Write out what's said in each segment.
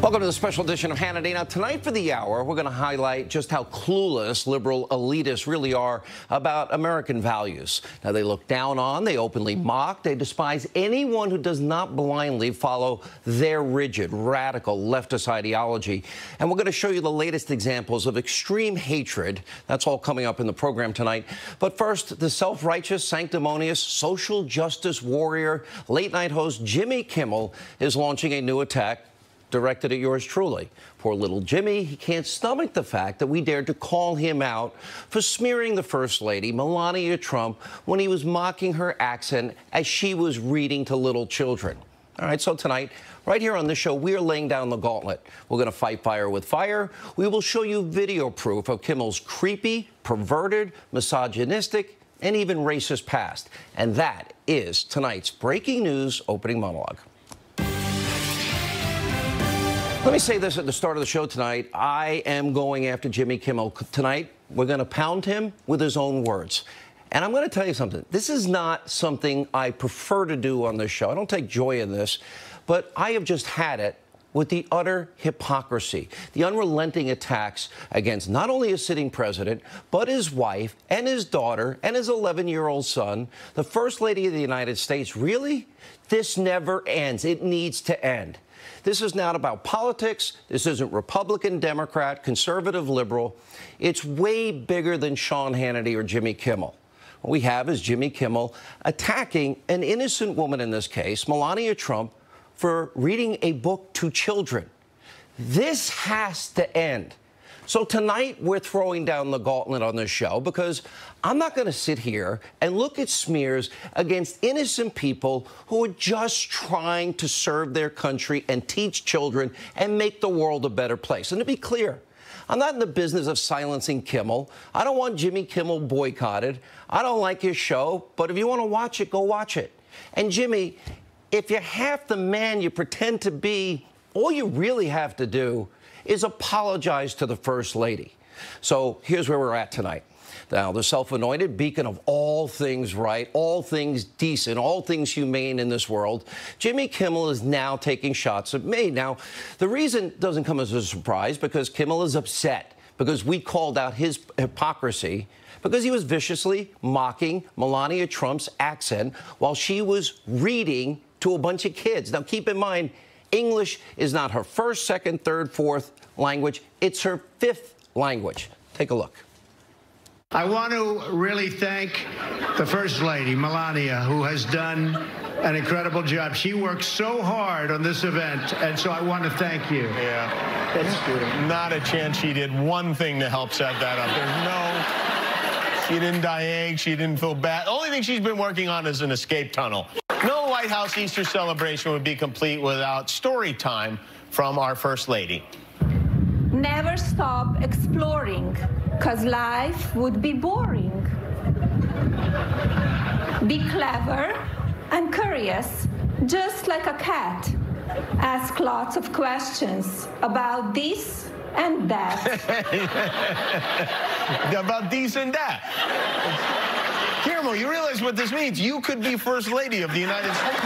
Welcome to the special edition of Hannity. Now, tonight for the hour, we're going to highlight just how clueless liberal elitists really are about American values. Now, they look down on, they openly mock, they despise anyone who does not blindly follow their rigid, radical leftist ideology. And we're going to show you the latest examples of extreme hatred. That's all coming up in the program tonight. But first, the self-righteous, sanctimonious, social justice warrior, late-night host Jimmy Kimmel is launching a new attack directed at yours truly. Poor little Jimmy, he can't stomach the fact that we dared to call him out for smearing the First Lady, Melania Trump, when he was mocking her accent as she was reading to little children. All right, so tonight, right here on this show, we are laying down the gauntlet. We're going to fight fire with fire. We will show you video proof of Kimmel's creepy, perverted, misogynistic, and even racist past. And that is tonight's breaking news opening monologue. Let me say this at the start of the show tonight. I am going after Jimmy Kimmel. Tonight, we're going to pound him with his own words. And I'm going to tell you something. This is not something I prefer to do on this show. I don't take joy in this. But I have just had it with the utter hypocrisy, the unrelenting attacks against not only a sitting president, but his wife and his daughter and his 11-year-old son, the First Lady of the United States. Really? This never ends. It needs to end. This is not about politics. This isn't Republican, Democrat, conservative, liberal. It's way bigger than Sean Hannity or Jimmy Kimmel. What we have is Jimmy Kimmel attacking an innocent woman in this case, Melania Trump, for reading a book to children. This has to end. So tonight, we're throwing down the gauntlet on this show because I'm not going to sit here and look at smears against innocent people who are just trying to serve their country and teach children and make the world a better place. And to be clear, I'm not in the business of silencing Kimmel. I don't want Jimmy Kimmel boycotted. I don't like his show, but if you want to watch it, go watch it. And Jimmy, if you're half the man you pretend to be, all you really have to do is apologize to the First Lady. So here's where we're at tonight. Now, the self-anointed beacon of all things right, all things decent, all things humane in this world, Jimmy Kimmel is now taking shots at me. Now, the reason doesn't come as a surprise because Kimmel is upset because we called out his hypocrisy because he was viciously mocking Melania Trump's accent while she was reading to a bunch of kids. Now, keep in mind, English is not her first, second, third, fourth language. It's her fifth language. Take a look. I want to really thank the First Lady, Melania, who has done an incredible job. She worked so hard on this event, and so I want to thank you. Yeah. It's not a chance she did one thing to help set that up. She didn't die egg, she didn't feel bad. The only thing she's been working on is an escape tunnel. No White House Easter celebration would be complete without story time from our First Lady. Never stop exploring, because life would be boring. Be clever and curious, just like a cat. Ask lots of questions about this and that. About this and that. Guillermo, you realize what this means? You could be First Lady of the United States.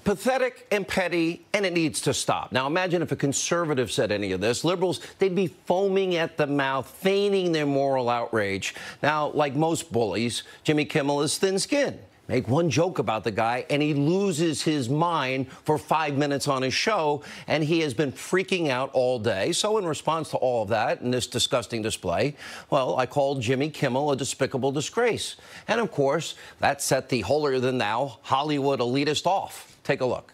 Pathetic and petty, and it needs to stop. Now, imagine if a conservative said any of this. Liberals, they'd be foaming at the mouth, feigning their moral outrage. Now, like most bullies, Jimmy Kimmel is thin-skinned. Make one joke about the guy, and he loses his mind for 5 minutes on his show, and he has been freaking out all day. So in response to all of that and this disgusting display, well, I called Jimmy Kimmel a despicable disgrace. And, of course, that set the holier-than-thou Hollywood elitist off. Take a look.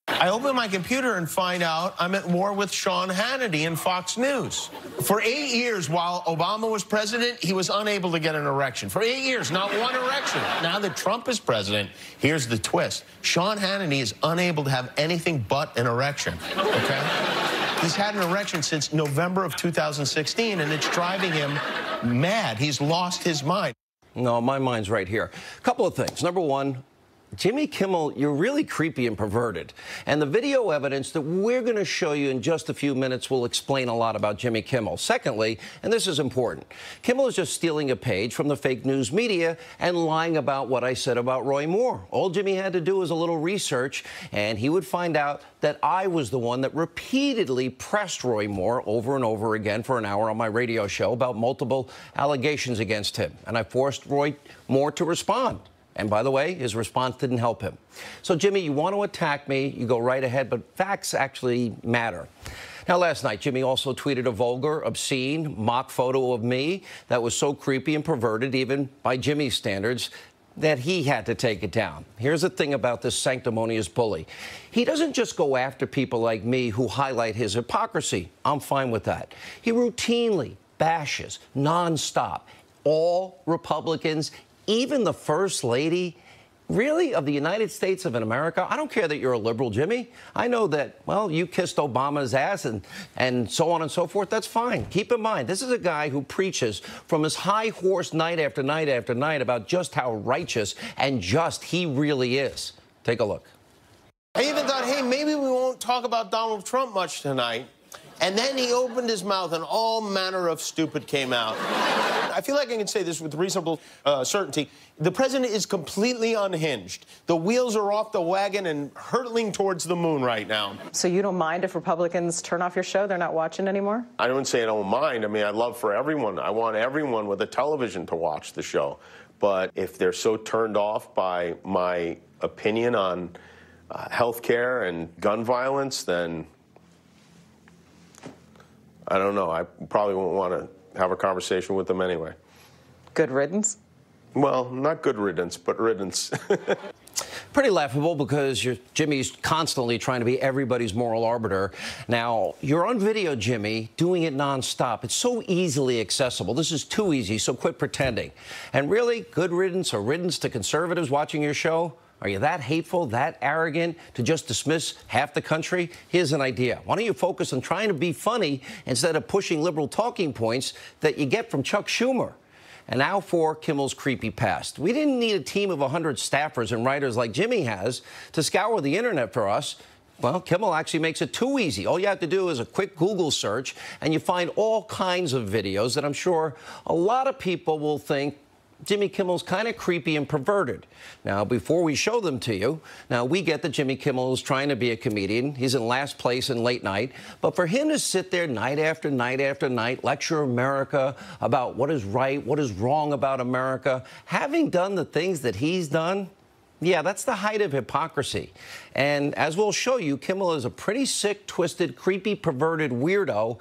I open my computer and find out I'm at war with Sean Hannity and Fox News. For 8 years while Obama was president, he was unable to get an erection. For 8 years, not one erection. Now that Trump is president, here's the twist. Sean Hannity is unable to have anything but an erection, okay? He's had an erection since November of 2016, and it's driving him mad. He's lost his mind. No, my mind's right here. A couple of things. Number one, Jimmy Kimmel, you're really creepy and perverted. And the video evidence that we're going to show you in just a few minutes will explain a lot about Jimmy Kimmel. Secondly, and this is important, Kimmel is just stealing a page from the fake news media and lying about what I said about Roy Moore. All Jimmy had to do was a little research, and he would find out that I was the one that repeatedly pressed Roy Moore over and over again for an hour on my radio show about multiple allegations against him. And I forced Roy Moore to respond. And by the way, his response didn't help him. So, Jimmy, you want to attack me, you go right ahead, but facts actually matter. Now, last night, Jimmy also tweeted a vulgar, obscene, mock photo of me that was so creepy and perverted, even by Jimmy's standards, that he had to take it down. Here's the thing about this sanctimonious bully. He doesn't just go after people like me who highlight his hypocrisy. I'm fine with that. He routinely bashes, nonstop, all Republicans, even the First Lady, really, of the United States of America. I don't care that you're a liberal, Jimmy. I know that, well, you kissed Obama's ass and so on and so forth. That's fine. Keep in mind, this is a guy who preaches from his high horse night after night after night about just how righteous and just he really is. Take a look. I even thought, hey, maybe we won't talk about Donald Trump much tonight. And then he opened his mouth and all manner of stupid came out. I feel like I can say this with reasonable certainty. The president is completely unhinged. The wheels are off the wagon and hurtling towards the moon right now. So you don't mind if Republicans turn off your show? They're not watching anymore? I don't say I don't mind. I mean, I'd love for everyone. I want everyone with a television to watch the show. But if they're so turned off by my opinion on health care and gun violence, then I don't know. I probably won't want to have a conversation with them anyway. Good riddance? Well, not good riddance, but riddance. Pretty laughable because Jimmy's constantly trying to be everybody's moral arbiter. Now, you're on video, Jimmy, doing it nonstop. It's so easily accessible. This is too easy, so quit pretending. And really, good riddance or riddance to conservatives watching your show? Are you that hateful, that arrogant to just dismiss half the country? Here's an idea. Why don't you focus on trying to be funny instead of pushing liberal talking points that you get from Chuck Schumer? And now for Kimmel's creepy past. We didn't need a team of 100 staffers and writers like Jimmy has to scour the internet for us. Well, Kimmel actually makes it too easy. All you have to do is a quick Google search, and you find all kinds of videos that I'm sure a lot of people will think Jimmy Kimmel's kind of creepy and perverted. Now, before we show them to you, now we get that Jimmy Kimmel is trying to be a comedian. He's in last place in late night. But for him to sit there night after night after night, lecture America about what is right, what is wrong about America, having done the things that he's done, yeah, that's the height of hypocrisy. And as we'll show you, Kimmel is a pretty sick, twisted, creepy, perverted weirdo,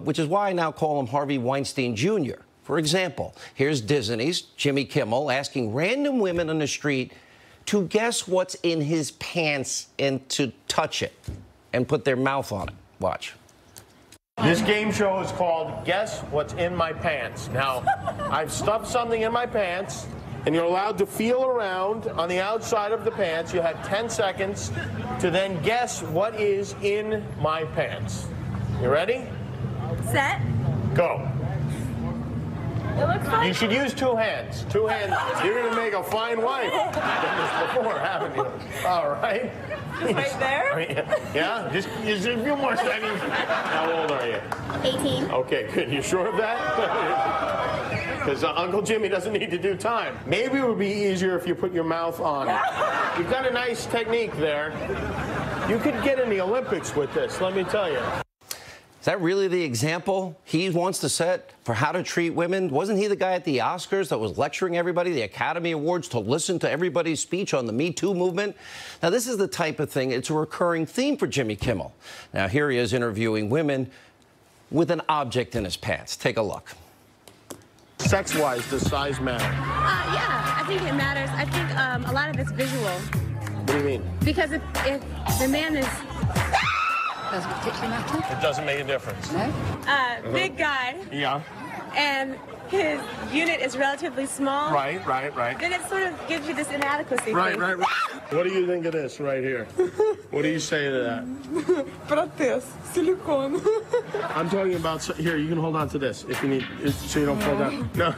which is why I now call him Harvey Weinstein Jr. For example, here's Disney's Jimmy Kimmel asking random women on the street to guess what's in his pants and to touch it and put their mouth on it. Watch. This game show is called Guess What's in My Pants. Now, I've stuffed something in my pants, and you're allowed to feel around on the outside of the pants. You have 10 seconds to then guess what is in my pants. You ready? Set. Go. It looks like... You should use two hands. Two hands. You're going to make a fine wife. You've done this before, haven't you? All right. Just right there? Yeah? Just a few more seconds. How old are you? 18. Okay, good. You sure of that? Because Uncle Jimmy doesn't need to do time. Maybe it would be easier if you put your mouth on. You've got a nice technique there. You could get in the Olympics with this, let me tell you. Is that really the example he wants to set for how to treat women? Wasn't he the guy at the Oscars that was lecturing everybody, the Academy Awards, to listen to everybody's speech on the Me Too movement? Now, this is the type of thing, it's a recurring theme for Jimmy Kimmel. Now, here he is interviewing women with an object in his pants. Take a look. Sex-wise, does size matter? Yeah, I think it matters. I think a lot of it's visual. What do you mean? Because if the man is... Does it particularly matter? It doesn't make a difference. No? Big guy, Yeah. and his unit is relatively small, Right. then it sort of gives you this inadequacy Right. thing. What do you think of this right here? What do you say to that? Prates, silicone. I'm talking about, here, you can hold on to this if you need, so you don't fall down. No.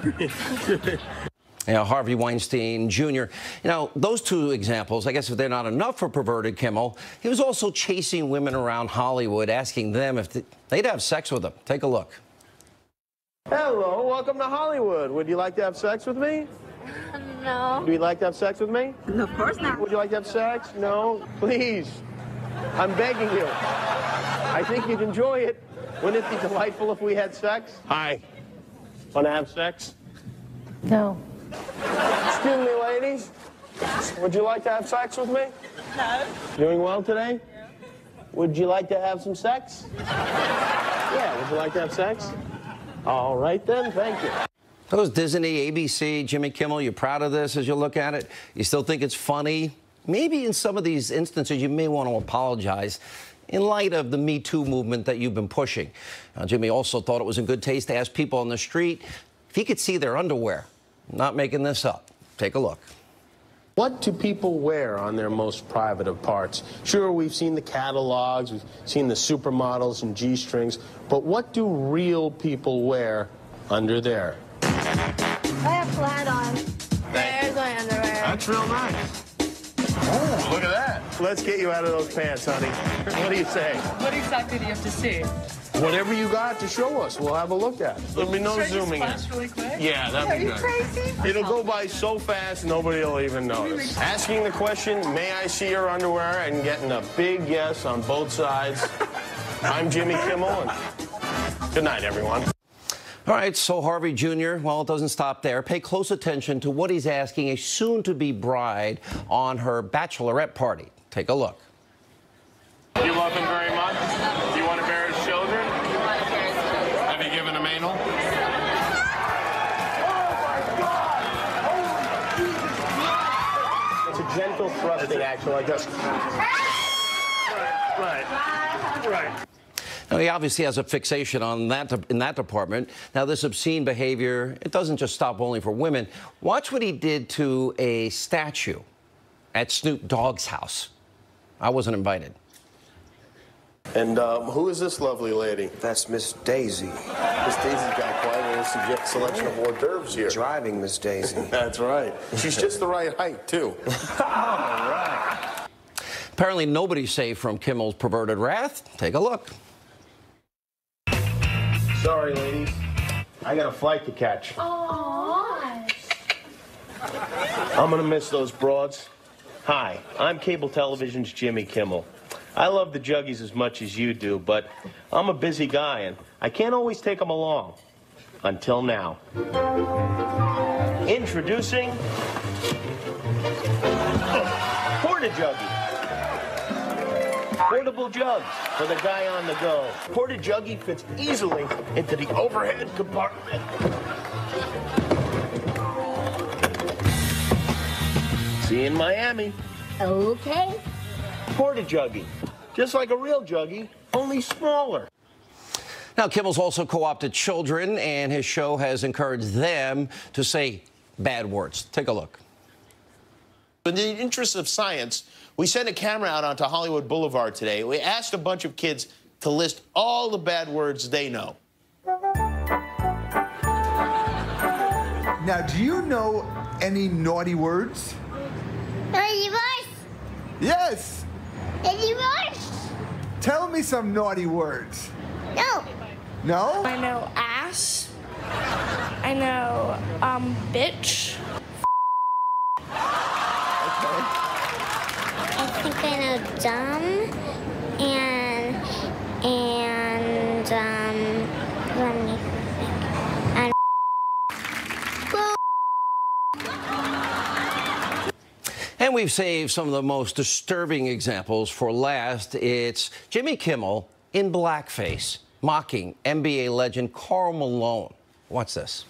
Harvey Weinstein Jr. You know, those two examples, I guess if they're not enough for perverted Kimmel, he was also chasing women around Hollywood, asking them if they'd have sex with him. Take a look. Hello, welcome to Hollywood. Would you like to have sex with me? No. Would you like to have sex with me? No, of course not. Would you like to have sex? No? Please. I'm begging you. I think you'd enjoy it. Wouldn't it be delightful if we had sex? Hi. Want to have sex? No. Excuse me, ladies. Would you like to have sex with me? No. Doing well today? Would you like to have some sex? Yeah, would you like to have sex? All right then, thank you. Those Disney, ABC, Jimmy Kimmel, you proud of this as you look at it? You still think it's funny? Maybe in some of these instances you may want to apologize in light of the Me Too movement that you've been pushing. Jimmy also thought it was in good taste to ask people on the street if he could see their underwear. Not making this up. Take a look. What do people wear on their most private of parts? Sure, we've seen the catalogs, we've seen the supermodels and G-strings, but what do real people wear under there? I have flat on. There's my underwear. That's real nice. Oh, look at that. Let's get you out of those pants, honey. What do you say? What exactly do you have to see? Whatever you got to show us, we'll have a look at. There'll be no zooming in. Really quick? Yeah, that'd be good. Are you crazy? It'll go by so fast, nobody will even notice. Asking the question, may I see your underwear, and getting a big yes on both sides. I'm Jimmy Kimmel, and good night, everyone. All right, so Harvey Jr., well, it doesn't stop there. Pay close attention to what he's asking a soon-to-be bride on her bachelorette party. Take a look. You love him very much? Do you want to bear his children? Have you given him anal? It's a gentle thrusting action like this. Right. Now, he obviously has a fixation on that in that department. Now, this obscene behavior, it doesn't just stop only for women. Watch what he did to a statue at Snoop Dogg's house. I wasn't invited. And who is this lovely lady? That's Miss Daisy. Miss Daisy's got quite a selection of hors d'oeuvres here. Driving Miss Daisy. That's right. She's just the right height, too. All right. Apparently, nobody's safe from Kimmel's perverted wrath. Take a look. Sorry, ladies. I got a flight to catch. Aww. I'm gonna miss those broads. Hi, I'm cable television's Jimmy Kimmel. I love the Juggies as much as you do, but I'm a busy guy and I can't always take them along. Until now. Introducing Porta-Juggy. Portable jugs for the guy on the go. Porta-Juggy fits easily into the overhead compartment. See you in Miami. Okay. Porta-Juggy. Just like a real Juggy, only smaller. Now, Kimmel's also co-opted children, and his show has encouraged them to say bad words. Take a look. In the interest of science, we sent a camera out onto Hollywood Boulevard today. We asked a bunch of kids to list all the bad words they know. Now, do you know any naughty words? Naughty words? Yes. Naughty words? Tell me some naughty words. No. No? I know ass. I know, bitch. I think I know dumb and let me think. And And we've saved some of the most disturbing examples for last. It's Jimmy Kimmel in blackface, mocking NBA legend Karl Malone. Watch this.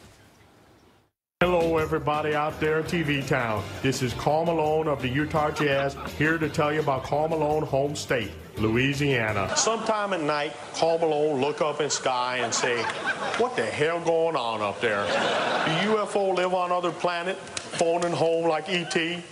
Hello, everybody out there, TV Town. This is Karl Malone of the Utah Jazz, here to tell you about Karl Malone home state, Louisiana. Sometime at night, Karl Malone look up in sky and say, what the hell going on up there? Do UFO live on other planet, phoning home like E.T.?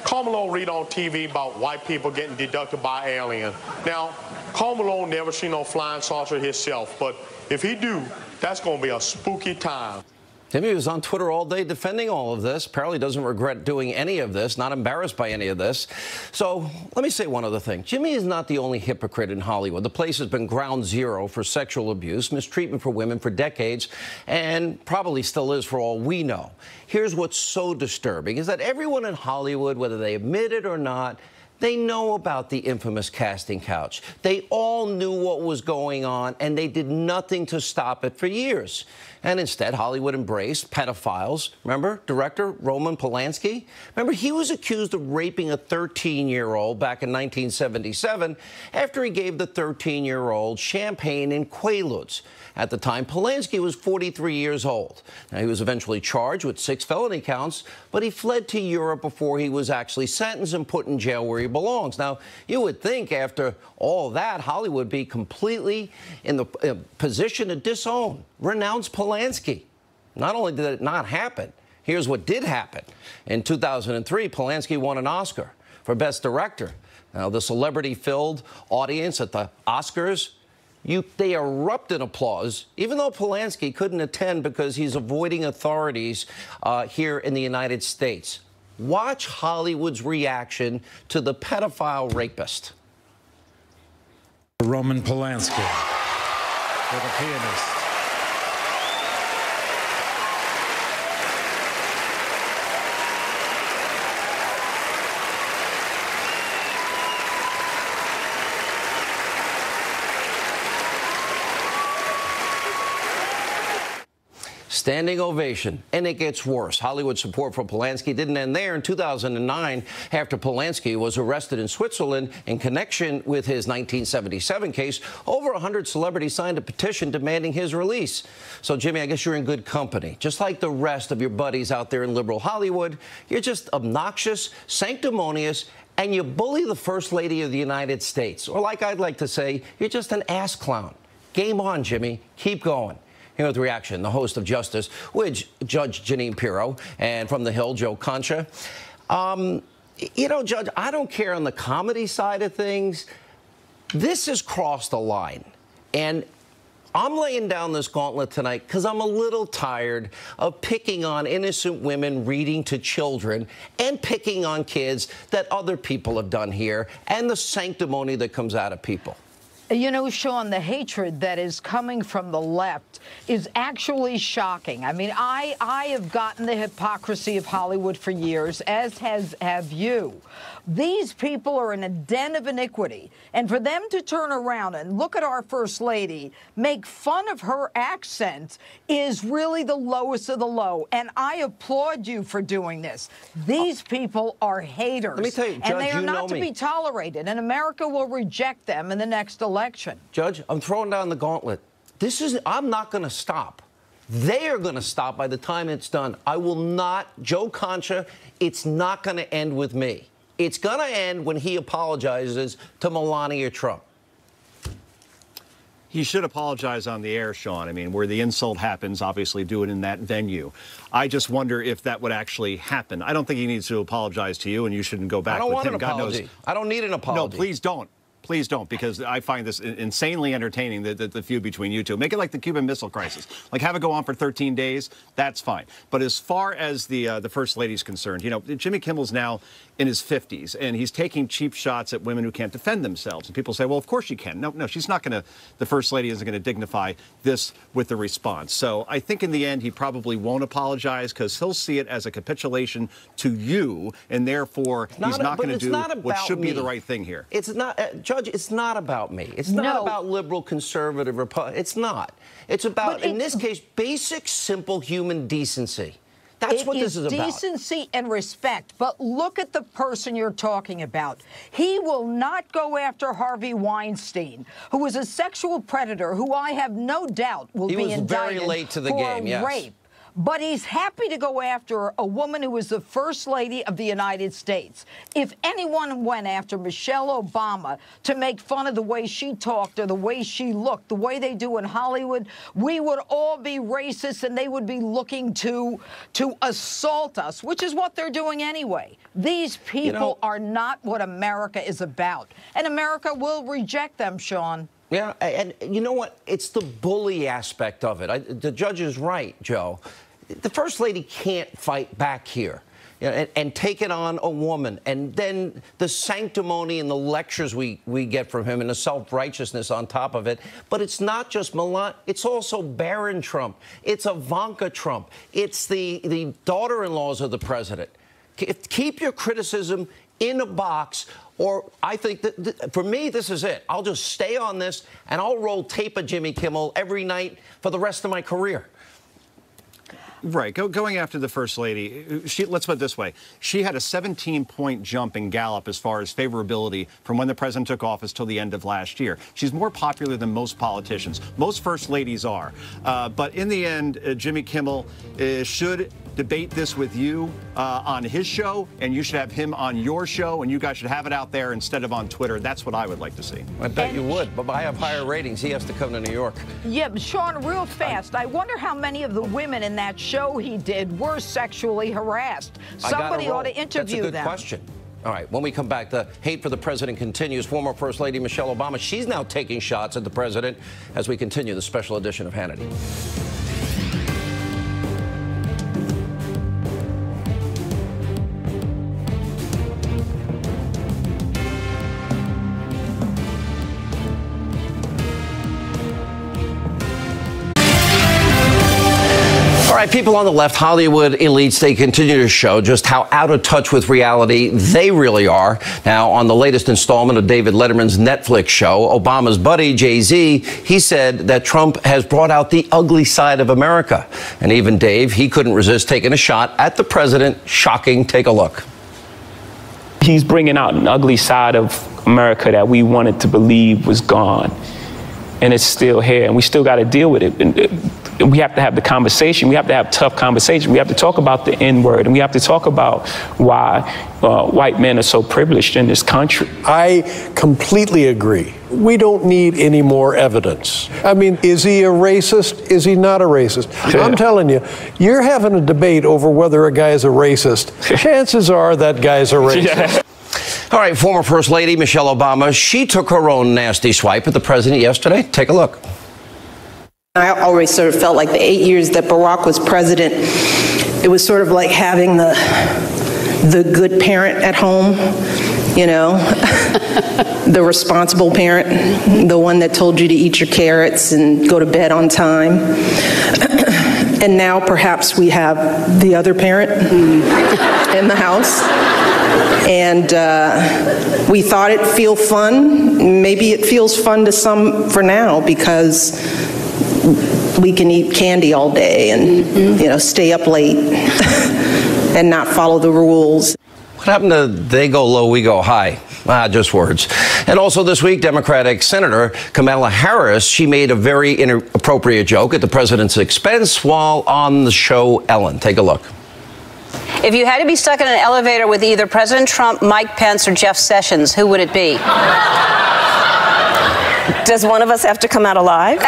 Karl Malone read on TV about white people getting deducted by alien. Now, Karl Malone never seen no flying saucer himself, but if he do, that's gonna be a spooky time. Jimmy was on Twitter all day defending all of this. Apparently doesn't regret doing any of this, not embarrassed by any of this. So let me say one other thing. Jimmy is not the only hypocrite in Hollywood. The place has been ground zero for sexual abuse, mistreatment for women for decades, and probably still is for all we know. Here's what's so disturbing is that everyone in Hollywood, whether they admit it or not, they know about the infamous casting couch. They all knew what was going on, and they did nothing to stop it for years. And instead, Hollywood embraced pedophiles. Remember director Roman Polanski? Remember, he was accused of raping a 13-year-old back in 1977 after he gave the 13-year-old champagne and Quaaludes. At the time, Polanski was 43 years old. Now, he was eventually charged with 6 felony counts, but he fled to Europe before he was actually sentenced and put in jail where he belongs. Now, you would think after all that, Hollywood would be completely in the position to disown, renounce Polanski. Not only did it not happen, here's what did happen. In 2003, Polanski won an Oscar for Best Director. Now, the celebrity-filled audience at the Oscars, they erupt in applause, even though Polanski couldn't attend because he's avoiding authorities here in the United States. Watch Hollywood's reaction to the pedophile rapist. Roman Polanski, for the pianist. Standing ovation, and it gets worse. Hollywood support for Polanski didn't end there. In 2009, after Polanski was arrested in Switzerland in connection with his 1977 case, over 100 celebrities signed a petition demanding his release. So, Jimmy, I guess you're in good company. Just like the rest of your buddies out there in liberal Hollywood, you're just obnoxious, sanctimonious, and you bully the First Lady of the United States. Or like I'd like to say, you're just an ass clown. Game on, Jimmy. Keep going. Here with the reaction, the host of Justice, with Judge Jeanine Pirro, and from the Hill, Joe Concha. You know, Judge, I don't care on the comedy side of things. This has crossed a line. And I'm laying down this gauntlet tonight because I'm a little tired of picking on innocent women reading to children and picking on kids that other people have done here and the sanctimony that comes out of people. You know, Sean, the hatred that is coming from the left is actually shocking. I mean, I have gotten the hypocrisy of Hollywood for years, as have you. These people are in a den of iniquity. And for them to turn around and look at our First Lady, make fun of her accent, is really the lowest of the low. And I applaud you for doing this. These people are haters. Let me tell you, Judge, and they are not to be tolerated. And America will reject them in the next election. Judge, I'm throwing down the gauntlet. I'm not going to stop. They are going to stop by the time it's done. I will not, Joe Concha, it's not going to end with me. It's going to end when he apologizes to Melania Trump. He should apologize on the air, Sean. I mean, where the insult happens, obviously do it in that venue. I just wonder if that would actually happen. I don't think he needs to apologize to you, and you shouldn't go back with him. I don't want an apology. I don't need an apology. No, please don't. Please don't, because I find this insanely entertaining, the feud between you two. Make it like the Cuban Missile Crisis. Like, have it go on for 13 days. That's fine. But as far as the First Lady's concerned, you know, Jimmy Kimmel's now in his 50s, and he's taking cheap shots at women who can't defend themselves. And people say, well, of course she can. No, she's not going to, the First Lady isn't going to dignify this with the response. So I think in the end, he probably won't apologize because he'll see it as a capitulation to you, and therefore he's not going to do what should be the right thing here. It's not, Judge, it's not about me. It's not about liberal, conservative, Republican. It's not. It's about, in this case, basic, simple human decency. That's what this is about. Decency and respect. But look at the person you're talking about. He will not go after Harvey Weinstein, who was a sexual predator who I have no doubt will be indicted very late to the game, yes. rape. But he's happy to go after a woman who was the First Lady of the United States. If anyone went after Michelle Obama to make fun of the way she talked or the way she looked, the way they do in Hollywood, we would all be racist and they would be looking to assault us, which is what they're doing anyway. These people are not what America is about. And America will reject them, Sean. Yeah, and you know what? It's the bully aspect of it. The judge is right, Joe. the First Lady can't fight back here. And take it on a woman, and then the sanctimony and the lectures we get from him and the self-righteousness on top of it. But it's not just Melania, it's also Barron Trump. It's Ivanka Trump. It's the daughter-in-laws of the president. Keep your criticism in a box, or I think that, for me, this is it. I'll just stay on this, and I'll roll tape of Jimmy Kimmel every night for the rest of my career. Right. Going after the First Lady, let's put it this way. She had a 17-point jump in Gallup as far as favorability from when the president took office till the end of last year. She's more popular than most politicians. Most First Ladies are. But in the end, Jimmy Kimmel should debate this with you on his show, and you should have him on your show, and you guys should have it out there instead of on Twitter. That's what I would like to see. I bet you would, but I have higher ratings. He has to come to New York. Yeah, but Sean, real fast, I wonder how many of the women in that show he did were sexually harassed. Somebody ought to interview them. That's a good question. All right, when we come back, the hate for the president continues. Former First Lady Michelle Obama, she's now taking shots at the president as we continue the special edition of Hannity. All right, people on the left, Hollywood elites, they continue to show just how out of touch with reality they really are. Now, on the latest installment of David Letterman's Netflix show, Obama's buddy, Jay-Z, he said that Trump has brought out the ugly side of America. And even Dave, he couldn't resist taking a shot at the president. Shocking. Take a look. He's bringing out an ugly side of America that we wanted to believe was gone. And it's still here, and we still got to deal with it. And we have to have the conversation. We have to have tough conversation. We have to talk about the N-word, and we have to talk about why white men are so privileged in this country. I completely agree. We don't need any more evidence. I mean, is he a racist? Is he not a racist? Yeah. I'm telling you, you're having a debate over whether a guy is a racist. Chances are that guy's a racist. Yeah. All right, former First Lady Michelle Obama, she took her own nasty swipe at the president yesterday. Take a look. I always sort of felt like the 8 years that Barack was president, it was sort of like having the good parent at home, you know, the responsible parent, the one that told you to eat your carrots and go to bed on time. And now perhaps we have the other parent in the house. And we thought it'd feel fun. Maybe it feels fun to some for now because we can eat candy all day and, you know, stay up late and not follow the rules. What happened to they go low, we go high? Just words. And also this week, Democratic Senator Kamala Harris, she made a very inappropriate joke at the president's expense while on the show Ellen. Take a look. If you had to be stuck in an elevator with either President Trump, Mike Pence, or Jeff Sessions, who would it be? Does one of us have to come out alive?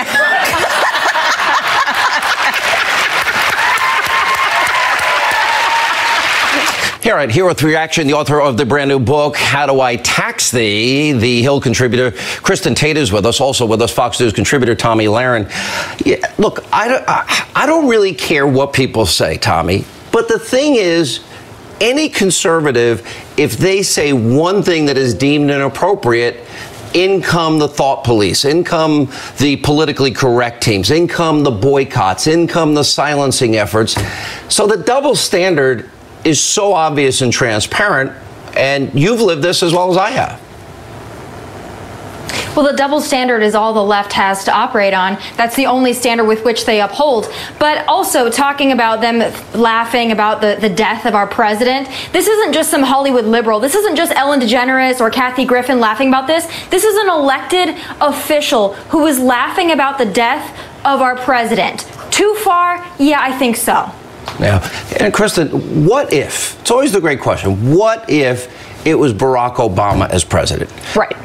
All right, here with reaction, the author of the brand new book, How Do I Tax Thee? The Hill contributor, Kristen Tate, is with us. Also with us, Fox News contributor, Tommy Lahren. Yeah, look, I don't really care what people say, Tommy, but the thing is, any conservative, if they say one thing that is deemed inappropriate, in come the thought police, in come the politically correct teams, in come the boycotts, in come the silencing efforts. So the double standard is so obvious and transparent, and you've lived this as well as I have. Well, the double standard is all the left has to operate on. That's the only standard with which they uphold. But also talking about them laughing about the death of our president, this isn't just some Hollywood liberal. This isn't just Ellen DeGeneres or Kathy Griffin laughing about this. This is an elected official who is laughing about the death of our president. Too far? Yeah, I think so. Yeah. And Kristen, what if, it's always the great question, what if it was Barack Obama as president? Right.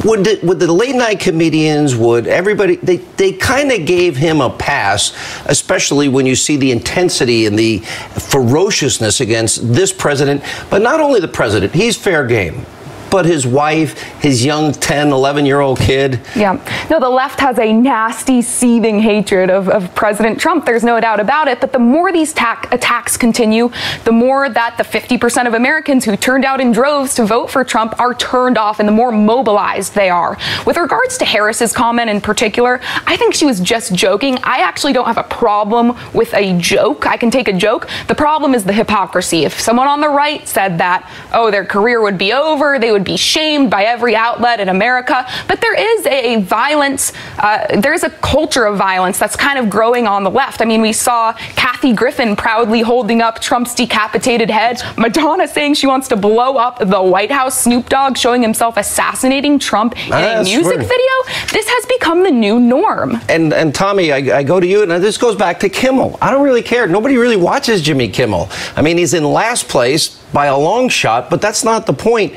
Would the late night comedians, would everybody, they kind of gave him a pass, especially when you see the intensity and the ferociousness against this president, but not only the president, he's fair game. but his wife, his young 10, 11-year-old kid. Yeah. No, the left has a nasty, seething hatred of President Trump. There's no doubt about it. But the more these attacks continue, the more that the 50% of Americans who turned out in droves to vote for Trump are turned off, and the more mobilized they are. With regards to Harris's comment in particular, I think she was just joking. I actually don't have a problem with a joke. I can take a joke. The problem is the hypocrisy. If someone on the right said that, oh, their career would be over, they would be shamed by every outlet in America. But there is a violence, there's a culture of violence that's kind of growing on the left. I mean, we saw Kathy Griffin proudly holding up Trump's decapitated head, Madonna saying she wants to blow up the White House, Snoop Dogg showing himself assassinating Trump in a music video. This has become the new norm. And Tommy, I go to you, and this goes back to Kimmel. I don't really care. Nobody really watches Jimmy Kimmel. I mean, he's in last place by a long shot, but that's not the point.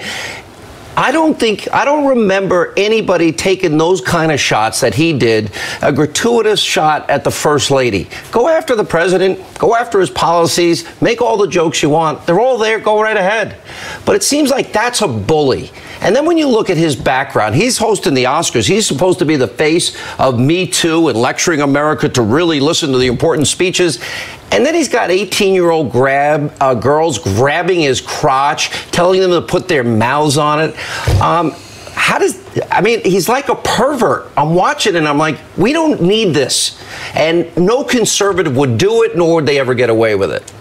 I don't remember anybody taking those kind of shots that he did, a gratuitous shot at the First Lady. Go after the president, go after his policies, make all the jokes you want. They're all there, go right ahead. But it seems like that's a bully. And then when you look at his background, he's hosting the Oscars. He's supposed to be the face of Me Too and lecturing America to really listen to the important speeches. And then he's got 18-year-old girls grabbing his crotch, telling them to put their mouths on it. He's like a pervert. I'm watching and I'm like, we don't need this. And no conservative would do it, nor would they ever get away with it.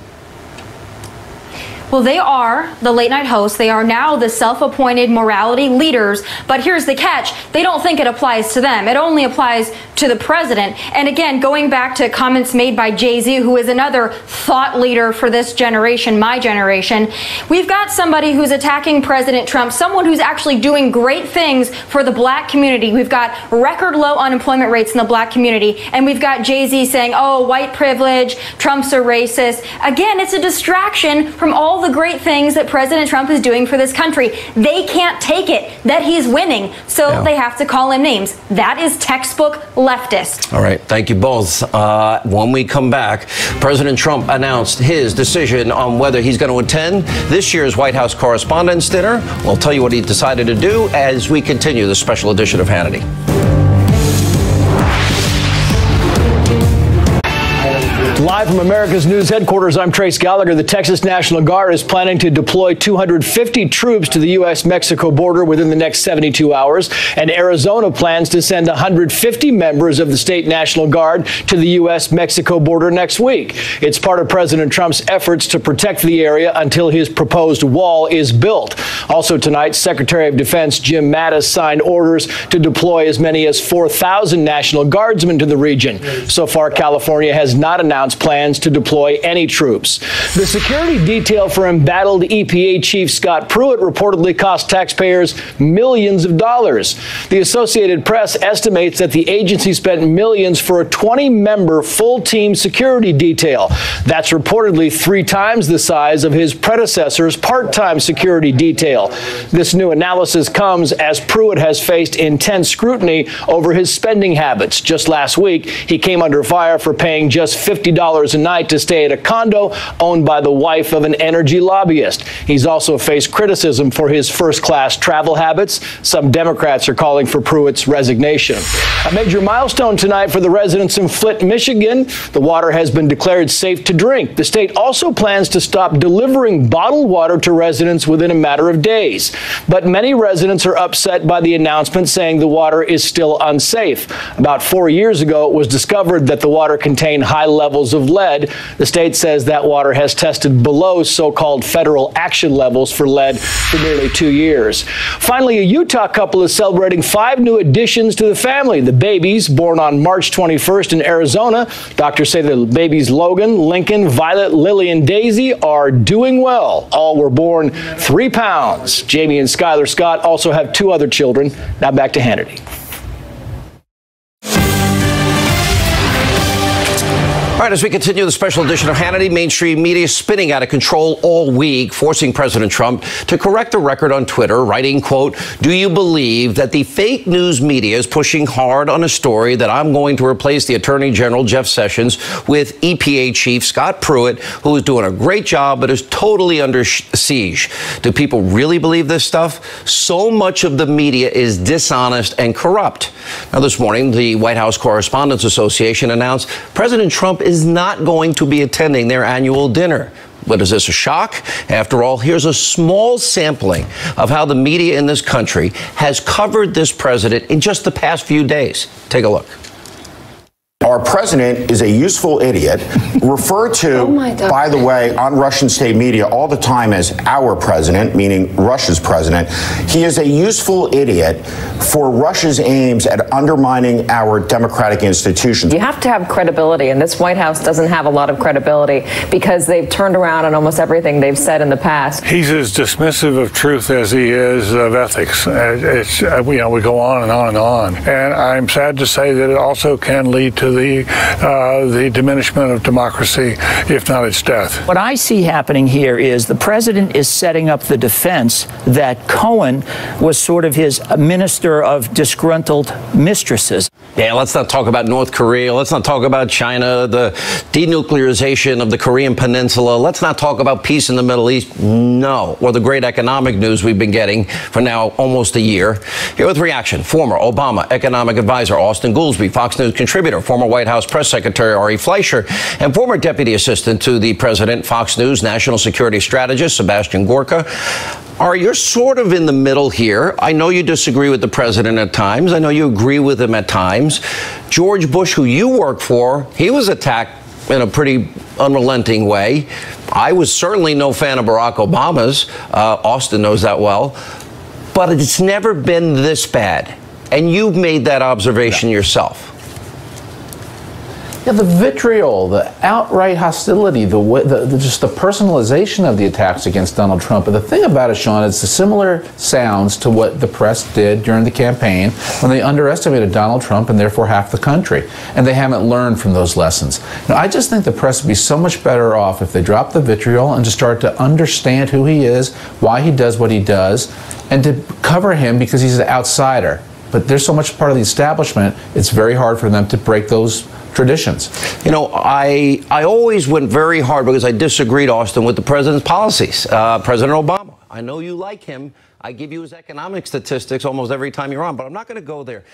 Well, they are the late night hosts. They are now the self-appointed morality leaders. But here's the catch. They don't think it applies to them. It only applies to the president. And again, going back to comments made by Jay-Z, who is another thought leader for this generation, my generation, we've got somebody who's attacking President Trump, someone who's actually doing great things for the black community. We've got record low unemployment rates in the black community. And we've got Jay-Z saying, oh, white privilege, Trump's a racist. Again, it's a distraction from all the great things that President Trump is doing for this country. They can't take it that he's winning, so they have to call him names. That is textbook leftist. All right, thank you both. When we come back, President Trump announced his decision on whether he's going to attend this year's White House Correspondents' Dinner. We'll tell you what he decided to do as we continue the special edition of Hannity. Live from America's News headquarters, I'm Trace Gallagher. The Texas National Guard is planning to deploy 250 troops to the U.S.-Mexico border within the next 72 hours. And Arizona plans to send 150 members of the state National Guard to the U.S.-Mexico border next week. It's part of President Trump's efforts to protect the area until his proposed wall is built. Also tonight, Secretary of Defense Jim Mattis signed orders to deploy as many as 4,000 National Guardsmen to the region. So far, California has not announced plans to deploy any troops. The security detail for embattled EPA Chief Scott Pruitt reportedly cost taxpayers millions of dollars. The Associated Press estimates that the agency spent millions for a 20-member full-team security detail. That's reportedly 3 times the size of his predecessor's part-time security detail. This new analysis comes as Pruitt has faced intense scrutiny over his spending habits. Just last week, he came under fire for paying just $50 a night to stay at a condo owned by the wife of an energy lobbyist. He's also faced criticism for his first-class travel habits. Some Democrats are calling for Pruitt's resignation. A major milestone tonight for the residents in Flint, Michigan. The water has been declared safe to drink. The state also plans to stop delivering bottled water to residents within a matter of days. But many residents are upset by the announcement, saying the water is still unsafe. About 4 years ago, it was discovered that the water contained high levels of lead. The state says that water has tested below so-called federal action levels for lead for nearly 2 years. Finally, a Utah couple is celebrating 5 new additions to the family. The babies, born on March 21st in Arizona. Doctors say the babies Logan, Lincoln, Violet, Lily, and Daisy are doing well. All were born 3 pounds. Jamie and Skylar Scott also have 2 other children. Now back to Hannity. All right, as we continue the special edition of Hannity, mainstream media spinning out of control all week, forcing President Trump to correct the record on Twitter, writing, quote, "Do you believe that the fake news media is pushing hard on a story that I'm going to replace the Attorney General Jeff Sessions with EPA Chief Scott Pruitt, who is doing a great job but is totally under siege?" Do people really believe this stuff? So much of the media is dishonest and corrupt. Now, this morning, the White House Correspondents Association announced President Trump is not going to be attending their annual dinner. But is this a shock? After all, here's a small sampling of how the media in this country has covered this president in just the past few days. Take a look. Our president is a useful idiot, referred to, by the way, on Russian state media all the time as our president, meaning Russia's president. He is a useful idiot for Russia's aims at undermining our democratic institutions. You have to have credibility, and this White House doesn't have a lot of credibility because they've turned around on almost everything they've said in the past. He's as dismissive of truth as he is of ethics. We go on and on and on. And I'm sad to say that it also can lead to the diminishment of democracy, if not its death. What I see happening here is the president is setting up the defense that Cohen was sort of his minister of disgruntled mistresses. Yeah, let's not talk about North Korea. Let's not talk about China, the denuclearization of the Korean Peninsula. Let's not talk about peace in the Middle East. No. Or the great economic news we've been getting for now almost a year. Here with reaction, former Obama economic advisor Austin Goolsbee, Fox News contributor, former White House Press Secretary Ari Fleischer, and former Deputy Assistant to the President, Fox News National Security Strategist Sebastian Gorka. Ari, you're sort of in the middle here. I know you disagree with the president at times. I know you agree with him at times. George Bush, who you work for, he was attacked in a pretty unrelenting way. I was certainly no fan of Barack Obama's. Austin knows that well. But it's never been this bad. And you've made that observation yourself. Yeah, the vitriol, the outright hostility, just the personalization of the attacks against Donald Trump. But the thing about it, Sean, it's similar sounds to what the press did during the campaign when they underestimated Donald Trump and therefore half the country. And they haven't learned from those lessons. Now, I just think the press would be so much better off if they dropped the vitriol and just started to understand who he is, why he does what he does, and to cover him because he's an outsider. But there's so much part of the establishment, it's very hard for them to break those traditions. You know, I always went very hard because I disagreed, Austin, with the president's policies. President Obama, I know you like him. I give you his economic statistics almost every time you're on, but I'm not going to go there.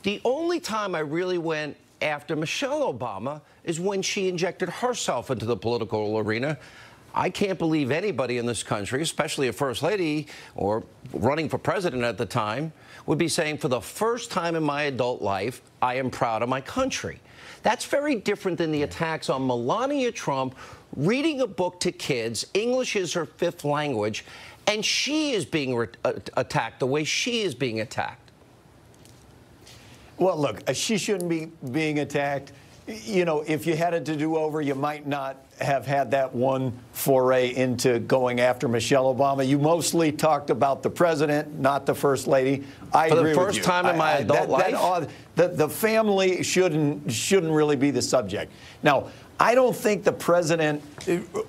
The only time I really went after Michelle Obama is when she injected herself into the political arena. I can't believe anybody in this country, especially a first lady or running for president at the time, would be saying, for the first time in my adult life, I am proud of my country. That's very different than the attacks on Melania Trump, reading a book to kids. English is her fifth language, and she is being attacked the way she is being attacked. Well, look, she shouldn't be being attacked. You know, if you had it to do over, you might not have had that one foray into going after Michelle Obama. You mostly talked about the president, not the first lady. I agree with you. For the first time in my adult life? The family shouldn't really be the subject. Now, I don't think the president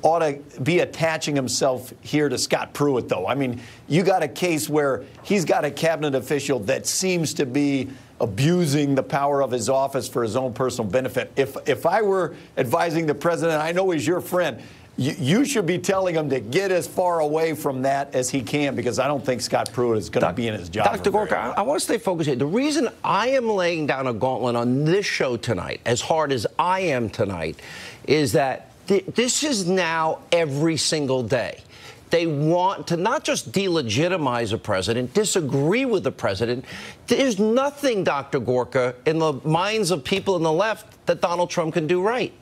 ought to be attaching himself here to Scott Pruitt, though. I mean, you got a case where he's got a cabinet official that seems to be abusing the power of his office for his own personal benefit. If I were advising the president, I know he's your friend, you should be telling him to get as far away from that as he can, because I don't think Scott Pruitt is going to be in his job. Dr. Gorka, I want to stay focused here. The reason I am laying down a gauntlet on this show tonight, as hard as I am tonight, is that this is now every single day. They want to not just delegitimize a president, disagree with the president. There's nothing, Dr. Gorka, in the minds of people on the left that Donald Trump can do right.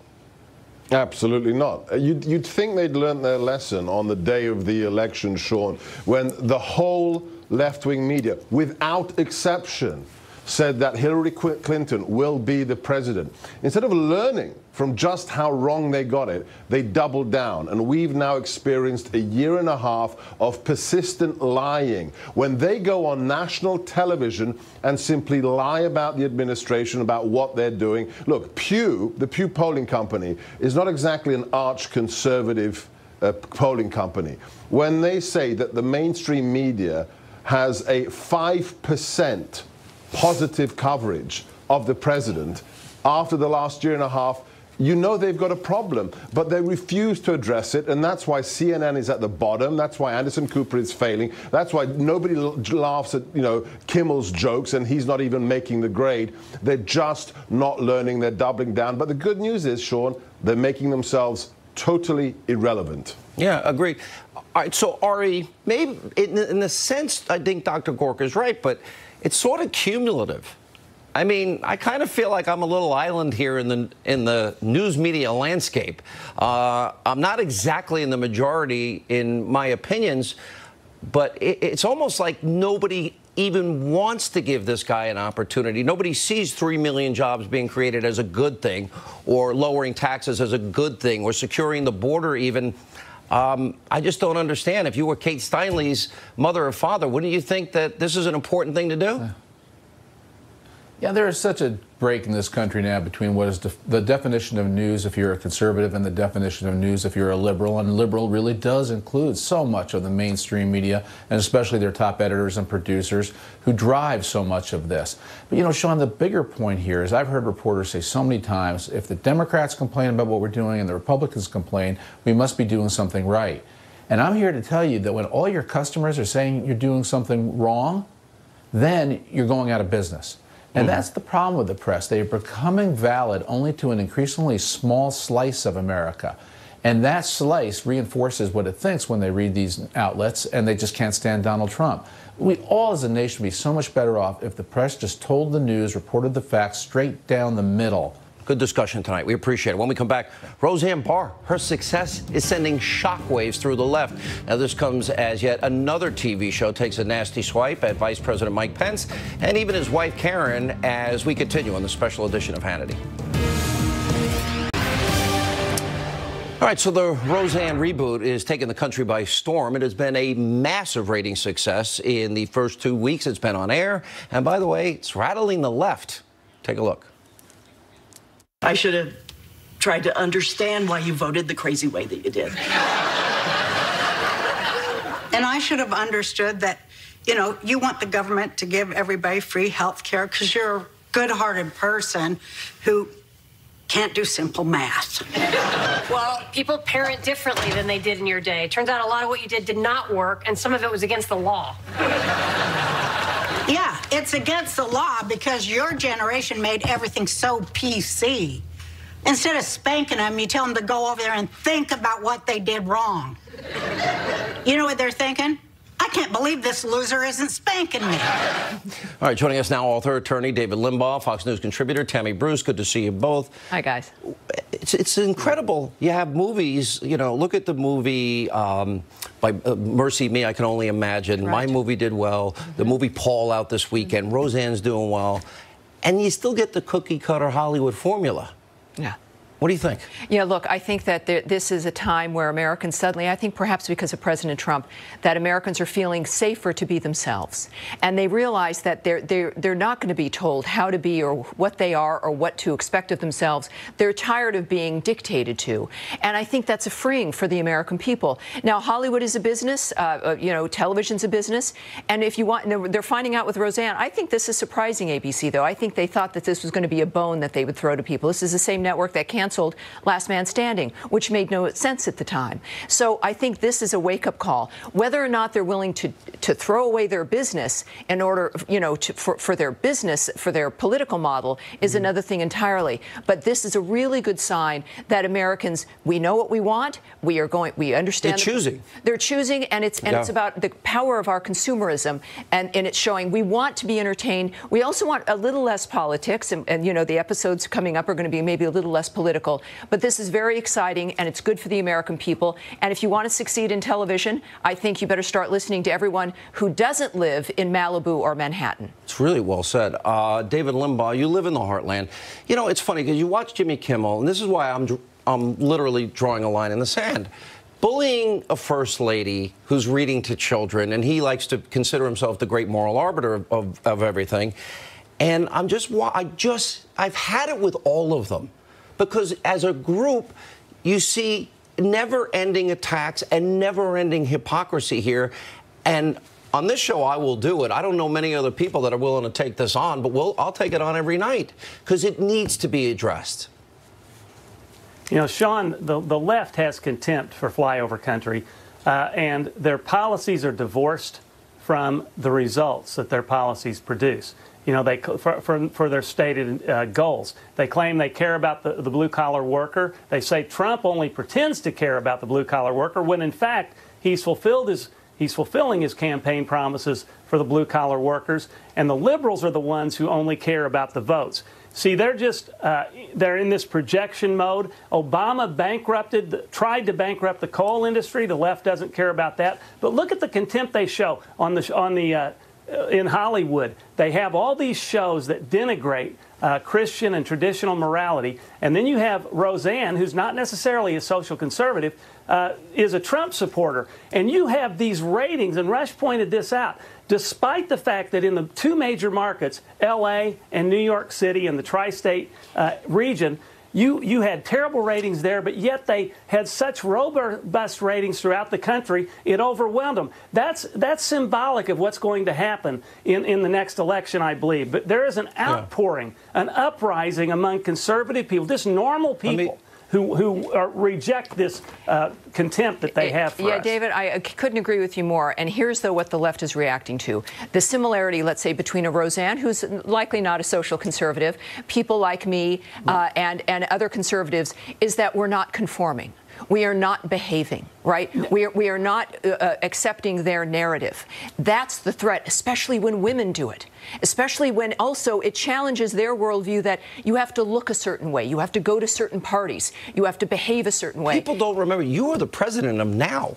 Absolutely not. You'd think they'd learned their lesson on the day of the election, Sean, when the whole left-wing media, without exception, said that Hillary Clinton will be the president. Instead of learning from just how wrong they got it, they doubled down. And we've now experienced a year and a half of persistent lying. When they go on national television and simply lie about the administration, about what they're doing. Look, the Pew polling company, is not exactly an arch-conservative polling company. When they say that the mainstream media has a 5% positive coverage of the president after the last year and a half, you know they've got a problem, but they refuse to address it, and that's why CNN is at the bottom. That's why Anderson Cooper is failing. That's why nobody laughs at, Kimmel's jokes, and he's not even making the grade. They're just not learning. They're doubling down. But the good news is, Sean, they're making themselves totally irrelevant. Yeah, agreed. All right, so Ari, maybe in the sense, I think Dr. Gorka is right, but it's sort of cumulative. I mean, I kind of feel like I'm a little island here in the news media landscape. I'm not exactly in the majority in my opinions, but it's almost like nobody even wants to give this guy an opportunity. Nobody sees 3 million jobs being created as a good thing, or lowering taxes as a good thing, or securing the border even. I just don't understand. If you were Kate Steinle's mother or father, wouldn't you think that this is an important thing to do? Yeah, there is such a break in this country now between what is the definition of news if you're a conservative and the definition of news if you're a liberal. And liberal really does include so much of the mainstream media, and especially their top editors and producers who drive so much of this. But, Sean, the bigger point here is I've heard reporters say so many times, if the Democrats complain about what we're doing and the Republicans complain, we must be doing something right. And I'm here to tell you that when all your customers are saying you're doing something wrong, then you're going out of business. And that's the problem with the press. They are becoming valid only to an increasingly small slice of America. And that slice reinforces what it thinks when they read these outlets, and they just can't stand Donald Trump. We all as a nation would be so much better off if the press just told the news, reported the facts straight down the middle. Good discussion tonight. We appreciate it. When we come back, Roseanne Barr, her success is sending shockwaves through the left. Now, this comes as yet another TV show takes a nasty swipe at Vice President Mike Pence and even his wife, Karen, as we continue on the special edition of Hannity. All right, so the Roseanne reboot is taking the country by storm. It has been a massive rating success in the first 2 weeks it's been on air. And by the way, it's rattling the left. Take a look. I should have tried to understand why you voted the crazy way that you did. And I should have understood that, you want the government to give everybody free health care because you're a good-hearted person who can't do simple math. Well, people parent differently than they did in your day. Turns out a lot of what you did not work, and some of it was against the law. Yeah, it's against the law because your generation made everything so PC. Instead of spanking them, you tell them to go over there and think about what they did wrong. You know what they're thinking? I can't believe this loser isn't spanking me. All right, joining us now, author, attorney David Limbaugh, Fox News contributor Tammy Bruce. Good to see you both. Hi, guys. It's incredible. You have movies, look at the movie by Mercy Me, I Can Only Imagine. Right. My movie did well. The movie Paul out this weekend. Roseanne's doing well. And you still get the cookie-cutter Hollywood formula. Yeah. What do you think? Yeah, look, I think that this is a time where Americans suddenly, I think perhaps because of President Trump, that Americans are feeling safer to be themselves. And they realize that they're not going to be told how to be or what they are or what to expect of themselves. They're tired of being dictated to. And I think that's a freeing for the American people. Now, Hollywood is a business, television's a business. And if you want, they're finding out with Roseanne. I think this is surprising ABC, though. I think they thought that this was going to be a bone that they would throw to people. This is the same network that canceled Last Man Standing, which made no sense at the time. So I think this is a wake-up call. Whether or not they're willing to throw away their business in order, for their business, for their political model is another thing entirely. But this is a really good sign that Americans, we know what we want. We understand. They're choosing. They're choosing, and it's about the power of our consumerism, and it's showing we want to be entertained. We also want a little less politics, and the episodes coming up are going to be maybe a little less political. political. But this is very exciting, and it's good for the American people. And if you want to succeed in television, I think you better start listening to everyone who doesn't live in Malibu or Manhattan. It's really well said. David Limbaugh, you live in the heartland. You know, it's funny because you watch Jimmy Kimmel, and this is why I'm literally drawing a line in the sand. Bullying a first lady who's reading to children, and he likes to consider himself the great moral arbiter of everything. And I've had it with all of them, because as a group, you see never-ending attacks and never-ending hypocrisy here. And on this show, I will do it. I don't know many other people that are willing to take this on, but I'll take it on every night because it needs to be addressed. You know, Sean, the left has contempt for flyover country, and their policies are divorced from the results that their policies produce. You know, for their stated goals. They claim they care about the blue-collar worker. They say Trump only pretends to care about the blue-collar worker, when in fact he's fulfilling his campaign promises for the blue-collar workers, and the liberals are the ones who only care about the votes. See, they're in this projection mode. Obama tried to bankrupt the coal industry. The left doesn't care about that. But look at the contempt they show in Hollywood. They have all these shows that denigrate Christian and traditional morality. And then you have Roseanne, who's not necessarily a social conservative, is a Trump supporter. And you have these ratings, and Rush pointed this out, despite the fact that in the two major markets, L.A. and New York City and the tri-state region, you had terrible ratings there, but yet they had such robust ratings throughout the country, it overwhelmed them. That's symbolic of what's going to happen in the next election, I believe. But there is an outpouring, an uprising among conservative people, just normal people. Who reject this contempt that they have for us. David, I couldn't agree with you more. And here's, though, what the left is reacting to. The similarity, let's say, between a Roseanne, who's likely not a social conservative, people like me and other conservatives, is that we're not conforming. We are not behaving, right? We are not accepting their narrative. That's the threat, especially when women do it, especially when also it challenges their worldview that you have to look a certain way, you have to go to certain parties, you have to behave a certain way. People don't remember, you were the president of Now.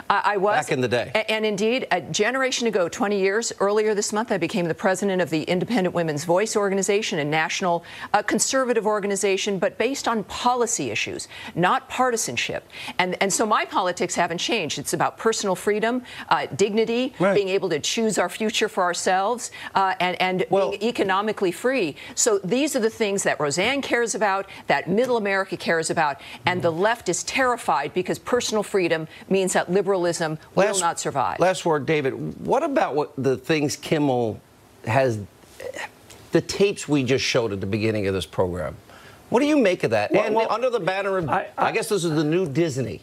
I was. Back in the day. And indeed, a generation ago, 20 years earlier this month, I became the president of the Independent Women's Voice organization, a national conservative organization, but based on policy issues, not partisanship. And so my politics haven't changed. It's about personal freedom, dignity, being able to choose our future for ourselves, and being economically free. So these are the things that Roseanne cares about, that middle America cares about, and the left is terrified because personal freedom means that liberalism will not survive. Last word, David. What about the things Kimmel has, the tapes we just showed at the beginning of this program? What do you make of that? And under the banner of, I guess this is the new Disney.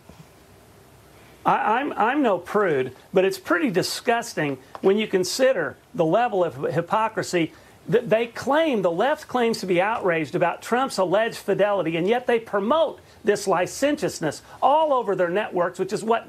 I'm no prude, but it's pretty disgusting when you consider the level of hypocrisy that the left claims to be outraged about Trump's alleged fidelity, and yet they promote this licentiousness all over their networks, which is what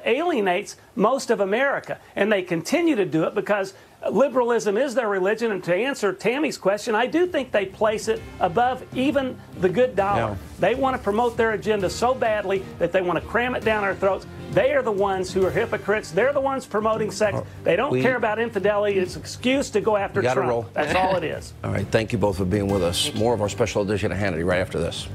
alienates most of America. And they continue to do it because liberalism is their religion. And to answer Tammy's question, I do think they place it above even the good dollar. Yeah. They want to promote their agenda so badly that they want to cram it down our throats. They are the ones who are hypocrites. They're the ones promoting sex. They don't care about infidelity. It's an excuse to go after Trump. That's all it is. All right. Thank you both for being with us. More of our special edition of Hannity right after this.